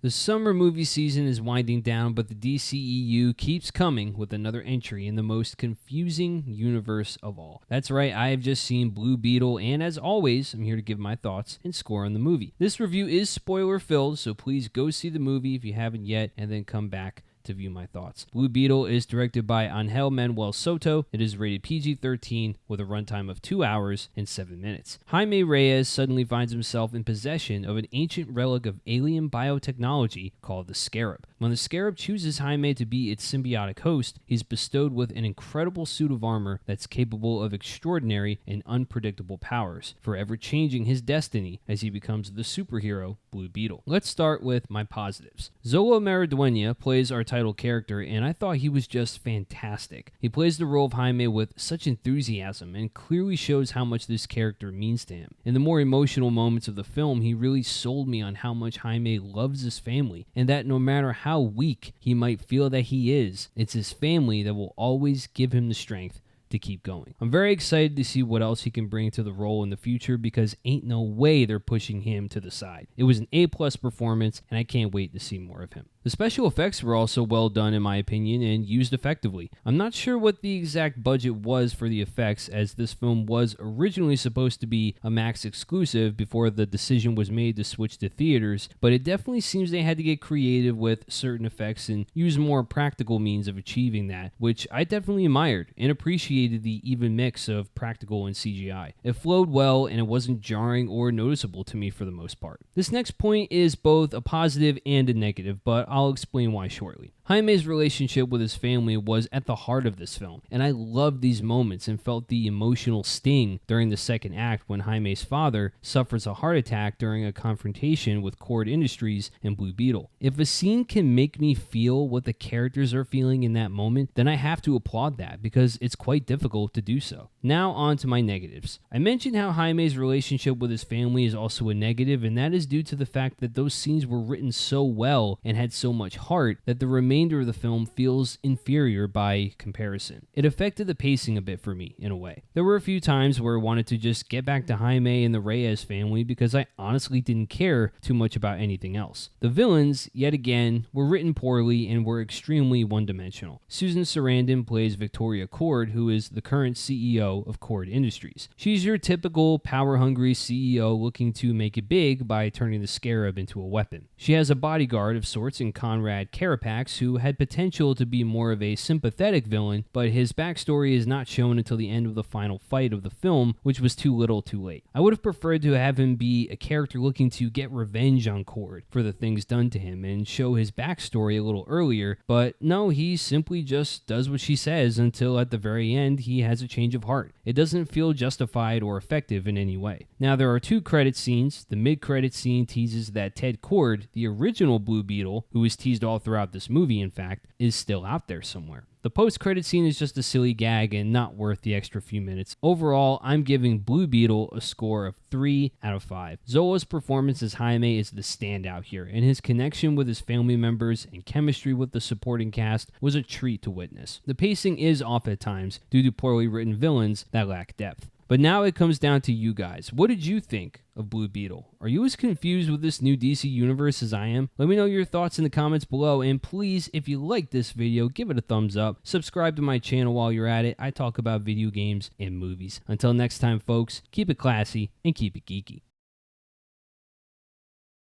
The summer movie season is winding down, but the DCEU keeps coming with another entry in the most confusing universe of all. That's right, I have just seen Blue Beetle, and as always, I'm here to give my thoughts and score on the movie. This review is spoiler-filled, so please go see the movie if you haven't yet, and then come back to view my thoughts. Blue Beetle is directed by Angel Manuel Soto. It is rated PG-13 with a runtime of 2 hours and 7 minutes. Jaime Reyes suddenly finds himself in possession of an ancient relic of alien biotechnology called the Scarab. When the Scarab chooses Jaime to be its symbiotic host, he's bestowed with an incredible suit of armor that's capable of extraordinary and unpredictable powers, forever changing his destiny as he becomes the superhero Blue Beetle. Let's start with my positives. Zola Maridueña plays our title character, and I thought he was just fantastic. He plays the role of Jaime with such enthusiasm and clearly shows how much this character means to him. In the more emotional moments of the film, he really sold me on how much Jaime loves his family, and that no matter how weak he might feel that he is, it's his family that will always give him the strength to keep going. I'm very excited to see what else he can bring to the role in the future, because ain't no way they're pushing him to the side. It was an A+ performance, and I can't wait to see more of him. The special effects were also well done in my opinion and used effectively. I'm not sure what the exact budget was for the effects, as this film was originally supposed to be a Max exclusive before the decision was made to switch to theaters, but it definitely seems they had to get creative with certain effects and use more practical means of achieving that, which I definitely admired and appreciated the even mix of practical and CGI. It flowed well and it wasn't jarring or noticeable to me for the most part. This next point is both a positive and a negative, but I'll explain why shortly. Jaime's relationship with his family was at the heart of this film, and I loved these moments and felt the emotional sting during the second act when Jaime's father suffers a heart attack during a confrontation with Cord Industries and Blue Beetle. If a scene can make me feel what the characters are feeling in that moment, then I have to applaud that, because it's quite difficult to do so. Now on to my negatives. I mentioned how Jaime's relationship with his family is also a negative, and that is due to the fact that those scenes were written so well and had so much heart that the remainder of the film feels inferior by comparison. It affected the pacing a bit for me, in a way. There were a few times where I wanted to just get back to Jaime and the Reyes family, because I honestly didn't care too much about anything else. The villains, yet again, were written poorly and were extremely one-dimensional. Susan Sarandon plays Victoria Cord, who is the current CEO of Cord Industries. She's your typical power-hungry CEO looking to make it big by turning the Scarab into a weapon. She has a bodyguard of sorts in Conrad Karapak, who had potential to be more of a sympathetic villain, but his backstory is not shown until the end of the final fight of the film, which was too little too late. I would have preferred to have him be a character looking to get revenge on Cord for the things done to him and show his backstory a little earlier, but no, he simply just does what she says until at the very end he has a change of heart. It doesn't feel justified or effective in any way. Now there are two credit scenes. The mid-credit scene teases that Ted Cord, the original Blue Beetle, who is teased all throughout this movie in fact, is still out there somewhere. The post-credit scene is just a silly gag and not worth the extra few minutes. Overall, I'm giving Blue Beetle a score of 3 out of 5. Zola's performance as Jaime is the standout here, and his connection with his family members and chemistry with the supporting cast was a treat to witness. The pacing is off at times due to poorly written villains that lack depth. But now it comes down to you guys. What did you think of Blue Beetle? Are you as confused with this new DC universe as I am? Let me know your thoughts in the comments below, and please, if you like this video, give it a thumbs up. Subscribe to my channel while you're at it. I talk about video games and movies. Until next time, folks, keep it classy and keep it geeky.